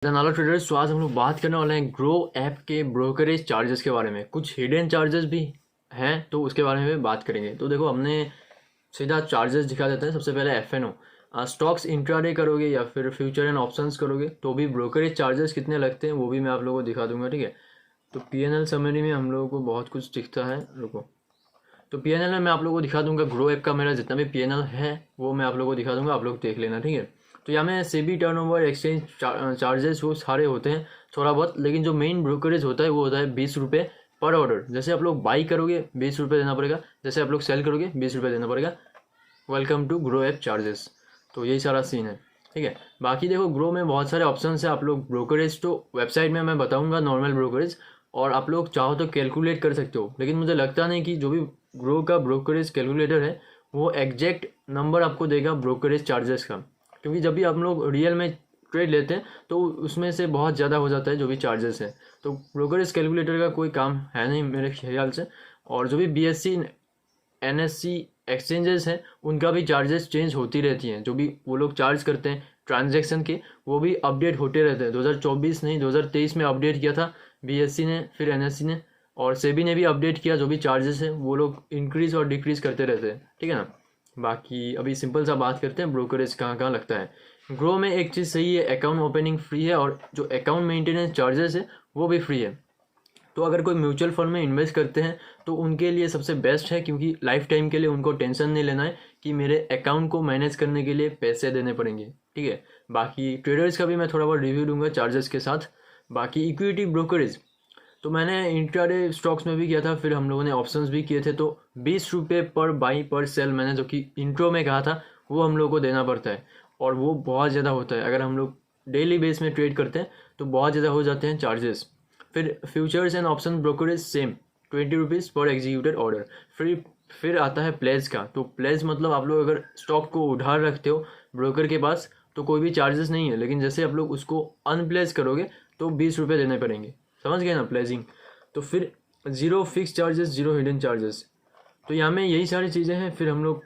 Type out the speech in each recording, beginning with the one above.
नाला ट्रेडर्स। तो आज हम लोग बात करने वाले हैं ग्रो ऐप के ब्रोकरेज चार्जेस के बारे में। कुछ हिडन चार्जेस भी हैं तो उसके बारे में भी बात करेंगे। तो देखो, हमने सीधा चार्जेस दिखा देते हैं। सबसे पहले एफ स्टॉक्स इंट्राडे करोगे या फिर फ्यूचर एंड ऑप्शंस करोगे तो भी ब्रोकरेज चार्जेस कितने लगते हैं वो भी मैं आप लोगों को दिखा दूंगा, ठीक है। तो पीएनएल समरी में हम लोगों को बहुत कुछ दिखता है। रुको, तो पीएनएल में मैं आप लोगों को दिखा दूंगा। ग्रो ऐप का मेरा जितना भी पीएनएल है वो मैं आप लोगों को दिखा दूंगा, आप लोग देख लेना, ठीक है। तो यहाँ में सेबी टर्नओवर एक्सचेंज चार्जेस वो सारे होते हैं थोड़ा बहुत, लेकिन जो मेन ब्रोकरेज होता है वो होता है 20 रुपये पर ऑर्डर। जैसे आप लोग बाई करोगे 20 रुपये देना पड़ेगा, जैसे आप लोग सेल करोगे 20 रुपये देना पड़ेगा। Welcome to Groww app charges. तो यही सारा सीन है, ठीक है। बाकी देखो, ग्रो में बहुत सारे ऑप्शन है। आप लोग ब्रोकरेज तो वेबसाइट में मैं बताऊंगा नॉर्मल ब्रोकरेज, और आप लोग चाहो तो कैलकुलेट कर सकते हो, लेकिन मुझे लगता नहीं कि जो भी ग्रो का ब्रोकरेज कैलकुलेटर है वो एग्जैक्ट नंबर आपको देगा ब्रोकरेज चार्जेस का, क्योंकि जब भी हम लोग रियल में ट्रेड लेते हैं तो उसमें से बहुत ज़्यादा हो जाता है जो भी चार्जेस है। तो ब्रोकरेज कैलकुलेटर का कोई काम है नहीं मेरे ख्याल से। और जो भी बीएससी एनएससी एक्सचेंजेस हैं उनका भी चार्जेस चेंज होती रहती हैं। जो भी वो लोग चार्ज करते हैं ट्रांजैक्शन के वो भी अपडेट होते रहते हैं। 2024 नहीं 2023 में अपडेट किया था बीएससी ने, फिर एनएससी ने, और सेबी ने भी अपडेट किया। जो भी चार्जेस हैं वो लोग इंक्रीज और डिक्रीज करते रहते हैं, ठीक है ना। बाकी अभी सिंपल सा बात करते हैं ब्रोकरेज कहाँ कहाँ लगता है। ग्रो में एक चीज़ सही है, अकाउंट ओपनिंग फ्री है और जो अकाउंट मेंटेनेंस चार्जेस है वो भी फ्री है। तो अगर कोई म्यूचुअल फंड में इन्वेस्ट करते हैं तो उनके लिए सबसे बेस्ट है, क्योंकि लाइफ टाइम के लिए उनको टेंशन नहीं लेना है कि मेरे अकाउंट को मैनेज करने के लिए पैसे देने पड़ेंगे, ठीक है। बाकी ट्रेडर्स का भी मैं थोड़ा बहुत रिव्यू दूंगा चार्जेस के साथ। बाकी इक्विटी ब्रोकरेज तो मैंने इंट्राडे स्टॉक्स में भी किया था, फिर हम लोगों ने ऑप्शंस भी किए थे। तो 20 रुपये पर बाई पर सेल मैंने जो कि इंट्रो में कहा था वो हम लोग को देना पड़ता है, और वो बहुत ज़्यादा होता है। अगर हम लोग डेली बेस में ट्रेड करते हैं तो बहुत ज़्यादा हो जाते हैं चार्जेस। फिर futures and option brokerage same 20 rupees पर एग्जीक्यूटेड ऑर्डर। फिर आता है प्लेज का। तो प्लेज मतलब आप लोग अगर स्टॉक को उधार रखते हो ब्रोकर के पास तो कोई भी चार्जेस नहीं है, लेकिन जैसे आप लोग उसको अनप्लेज करोगे तो 20 रुपये देने पड़ेंगे। समझ गए ना, प्लेजिंग। तो फिर zero fix charges, zero hidden charges. तो यहाँ में यही सारी चीज़ें हैं। फिर हम लोग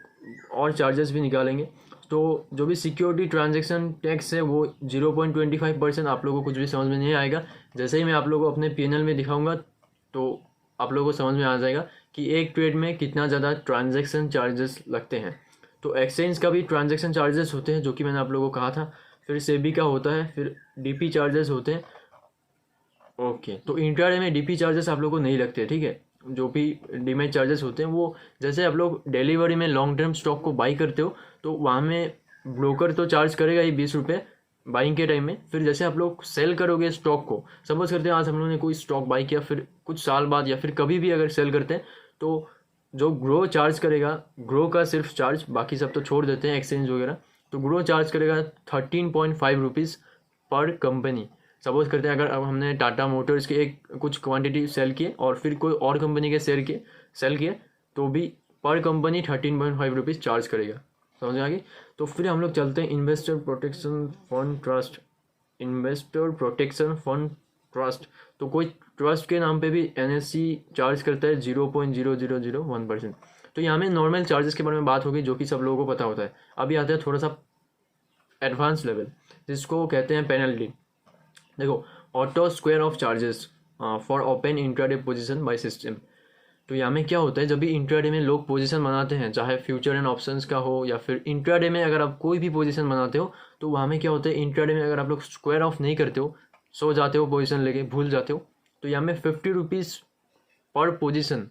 और चार्जेस भी निकालेंगे। तो जो भी सिक्योरिटी ट्रांजैक्शन टैक्स है वो 0.25%। आप लोगों को कुछ भी समझ में नहीं आएगा, जैसे ही मैं आप लोगों को अपने पीएनएल में दिखाऊंगा तो आप लोगों को समझ में आ जाएगा कि एक ट्रेड में कितना ज़्यादा ट्रांजैक्शन चार्जेस लगते हैं। तो एक्सचेंज का भी ट्रांजैक्शन चार्जेस होते हैं जो कि मैंने आप लोगों को कहा था। फिर सेबी का होता है, फिर डीपी चार्जेस होते हैं। ओके, तो इंट्राडे में डीपी चार्जेस आप लोगों को नहीं लगते, ठीक है। जो भी डीमेट चार्जेस होते हैं वो, जैसे आप लोग डिलीवरी में लॉन्ग टर्म स्टॉक को बाई करते हो तो वहाँ में ब्रोकर तो चार्ज करेगा ही 20 रुपये बाइंग के टाइम में। फिर जैसे आप लोग सेल करोगे स्टॉक को, सपोज करते हैं आज हम लोगों ने कोई स्टॉक बाई किया, फिर कुछ साल बाद या फिर कभी भी अगर सेल करते हैं तो जो ग्रो चार्ज करेगा, ग्रो का सिर्फ चार्ज, बाकी सब तो छोड़ देते हैं एक्सचेंज वगैरह, तो ग्रो चार्ज करेगा 13.5 रुपीज़ पर कंपनी। सपोज करते हैं अगर अब हमने टाटा मोटर्स के एक कुछ क्वांटिटी सेल किए और फिर कोई और कंपनी के सेल किए तो भी पर कंपनी 13.5 रुपीज़ चार्ज करेगा। समझ आ गई। तो फिर हम लोग चलते हैं investor protection fund trust. Investor protection fund trust, तो कोई ट्रस्ट के नाम पे भी एनएससी चार्ज करता है 0.0001%। तो यहाँ में नॉर्मल चार्जेस के बारे में बात होगी जो कि सब लोगों को पता होता है। अभी आता है थोड़ा सा एडवांस लेवल जिसको कहते हैं पेनल्टी। देखो, auto square of charges for open intraday position by system. तो यहाँ में क्या होता है, जब भी इंट्राडे में लोग पोजीशन बनाते हैं, चाहे फ्यूचर एंड ऑप्शंस का हो या फिर इंट्राडे में अगर आप कोई भी पोजीशन बनाते हो, तो वहाँ में क्या होता है, इंट्राडे में अगर आप लोग स्क्वायर ऑफ नहीं करते हो, सो जाते हो पोजीशन लेके, भूल जाते हो, तो यहाँ में 50 रुपीज़ पर पोजीशन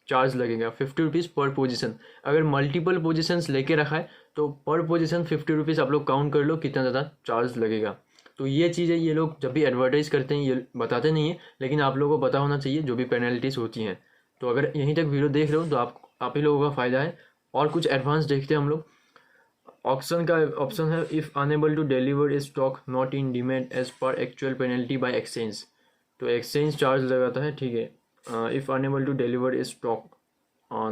चार्ज लगेगा। 50 रुपीज़ पर पोजीशन। अगर मल्टीपल पोजीशंस लेके रखा है तो पर पोजीशन 50 रुपीज़ आप लोग काउंट कर लो कितना ज़्यादा चार्ज लगेगा। तो ये चीज़ है, ये लोग जब भी एडवर्टाइज़ करते हैं ये बताते नहीं है, लेकिन आप लोगों को पता होना चाहिए जो भी पेनल्टीज होती हैं। तो अगर यहीं तक वीडियो देख रहे हो तो आप ही लोगों का फ़ायदा है। और कुछ एडवांस देखते हैं हम लोग। ऑप्शन का ऑप्शन है, if unable to deliver a stock not in demat as per actual penalty by exchange. तो एक्सचेंज चार्ज लगाता है, ठीक है। If unable to deliver a stock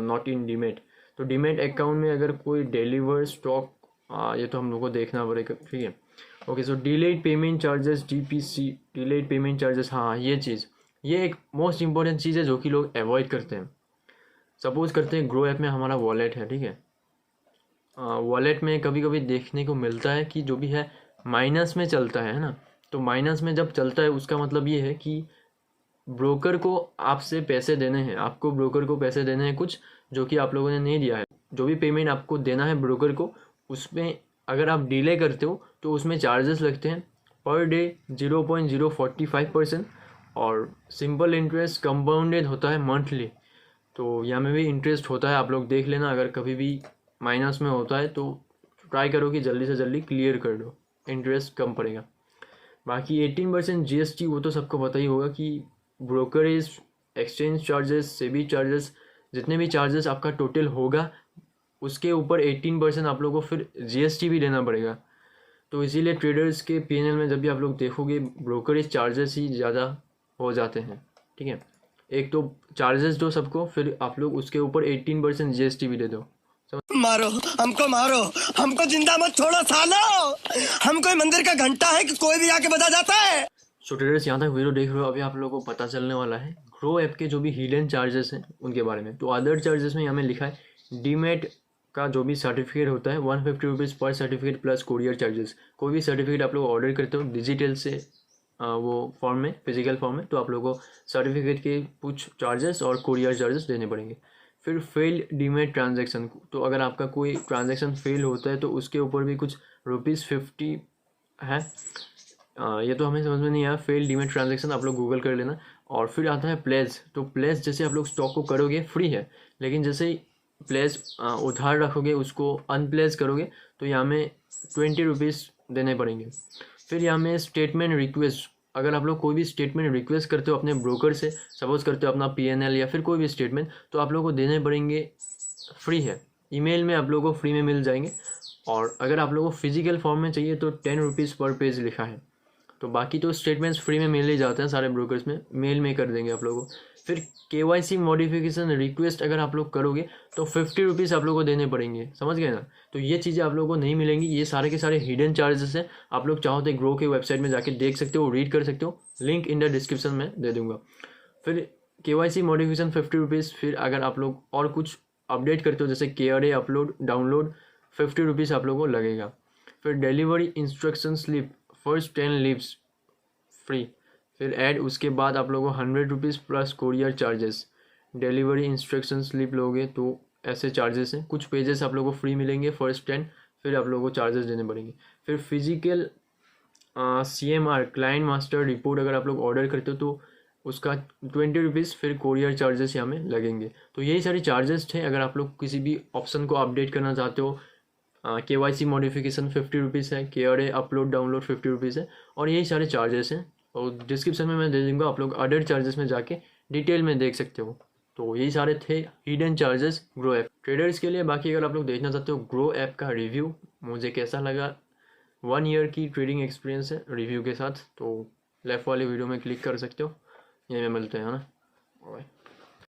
not in demat, तो डीमेट अकाउंट में अगर कोई डिलीवर स्टॉक, ये तो हम लोग को देखना पड़ेगा, ठीक है। Okay, so delayed payment charges, DPC, delayed payment charges. हाँ, ये चीज़, ये एक मोस्ट इंपॉर्टेंट चीज़ है जो कि लोग अवॉइड करते हैं। सपोज करते हैं ग्रो ऐप में हमारा वॉलेट है, ठीक है। वॉलेट में कभी कभी देखने को मिलता है कि जो भी है माइनस में चलता है ना। तो माइनस में जब चलता है उसका मतलब ये है कि ब्रोकर को आपसे पैसे देने हैं, आपको ब्रोकर को पैसे देने हैं कुछ जो कि आप लोगों ने नहीं दिया है। जो भी पेमेंट आपको देना है ब्रोकर को, उसमें अगर आप डिले करते हो तो उसमें चार्जेस लगते हैं पर डे 0.045%, और सिंपल इंटरेस्ट कंपाउंडेड होता है मंथली। तो यहाँ में भी इंटरेस्ट होता है, आप लोग देख लेना। अगर कभी भी माइनस में होता है तो ट्राई करो कि जल्दी से जल्दी क्लियर कर दो, इंटरेस्ट कम पड़ेगा। बाकी 18% GST वो तो सबको पता ही होगा कि brokerage, exchange charges, SEBI charges, जितने भी चार्जेस आपका टोटल होगा उसके ऊपर 18% आप लोगों को फिर GST भी देना पड़ेगा। तो इसीलिए ट्रेडर्स के PNL में जब भी आप लोग देखोगे ब्रोकरेज चार्जेस ही ज़्यादा हो जाते हैं। ठीक है, एक तो चार्जेस दो सबको, फिर आप लोग उसके ऊपर 18% GST भी दे दो। मारो हमको जिंदा मत छोड़ो सालो, हम कोई मंदिर का घंटा है कि कोई भी आके बजा जाता है। सो ट्रेडर्स यहाँ तक वीडियो देख रहे हो, अभी आप लोगों को पता चलने वाला है ग्रो ऐप के जो भी हिडन चार्जेस हैं उनके बारे में। तो अदर चार्जेस में यहाँ में लिखा है डीमेट का जो भी सर्टिफिकेट होता है 150 रुपीज़ पर सर्टिफिकेट प्लस कोरियर चार्जेस। कोई भी सर्टिफिकेट आप लोग ऑर्डर करते हो डिजिटल से वो फॉर्म में, फिजिकल फॉर्म में, तो आप लोगों को सर्टिफिकेट के कुछ चार्जेस और कोरियर चार्जेस देने पड़ेंगे। फिर फेल्ड डीमेट ट्रांजैक्शन, तो अगर आपका कोई ट्रांजैक्शन फेल होता है तो उसके ऊपर भी कुछ ₹50 है। ये तो हमें समझ में नहीं आया, फेल डीमेट ट्रांजैक्शन आप लोग गूगल कर लेना। और फिर आता है प्लेस। तो प्लेस जैसे आप लोग स्टॉक को करोगे फ्री है, लेकिन जैसे ही प्लेस उधार रखोगे, उसको अनप्लेस करोगे तो यहाँ में 20 रुपीज़ देने पड़ेंगे। फिर यहाँ में स्टेटमेंट रिक्वेस्ट, अगर आप लोग कोई भी स्टेटमेंट रिक्वेस्ट करते हो अपने ब्रोकर से, सपोज करते हो अपना PNL या फिर कोई भी स्टेटमेंट, तो आप लोगों को देने पड़ेंगे, फ्री है, ईमेल में आप लोगों को फ्री में मिल जाएंगे। और अगर आप लोगों को फिजिकल फॉर्म में चाहिए तो 10 रुपीज़ पर पेज लिखा है। तो बाकी तो स्टेटमेंट्स फ्री में मिल ही जाते हैं सारे ब्रोकर्स में, मेल में कर देंगे आप लोगों को। फिर KYC मॉडिफिकेशन रिक्वेस्ट अगर आप लोग करोगे तो 50 रुपीज़ आप लोगों को देने पड़ेंगे, समझ गए ना। तो ये चीज़ें आप लोगों को नहीं मिलेंगी, ये सारे के सारे हिडन चार्जेस हैं। आप लोग चाहो तो ग्रो के वेबसाइट में जाके देख सकते हो, रीड कर सकते हो, लिंक इन द डिस्क्रिप्शन में दे दूंगा। फिर KYC मॉडिफिकेशन 50 रुपीज़। फिर अगर आप लोग और कुछ अपडेट करते हो जैसे KRA अपलोड डाउनलोड, 50 रुपीज़ आप लोगों को लगेगा। फिर delivery instruction slip first 10 leaves free. फिर ऐड, उसके बाद आप लोगों को 100 rupees plus courier charges. Delivery instruction slip लोगे तो ऐसे चार्जेस हैं। कुछ पेजेस आप लोगों को फ्री मिलेंगे फर्स्ट 10, फिर आप लोगों को चार्जेस देने पड़ेंगे। फिर physical CMR client master report अगर आप लोग ऑर्डर करते हो तो उसका 20 रुपीज़, फिर कोरियर चार्जेस यहाँ में लगेंगे। तो यही सारी चार्जेस थे। अगर आप लोग किसी भी ऑप्शन को अपडेट करना चाहते हो, KYC मॉडिफिकेशन 50 रुपीज़ है, KRA अपलोड डाउनलोड 50 रुपीज़ है, और यही सारे चार्जेस हैं। और डिस्क्रिप्शन में मैं दे दूँगा, आप लोग अदर चार्जेस में जाके डिटेल में देख सकते हो। तो यही सारे थे hidden charges grow app traders के लिए। बाकी अगर आप लोग देखना चाहते हो ग्रो ऐप का रिव्यू, मुझे कैसा लगा, 1 ईयर की ट्रेडिंग एक्सपीरियंस है रिव्यू के साथ, तो लेफ्ट वाले वीडियो में क्लिक कर सकते हो। यहीं में मिलते हैं, है ना।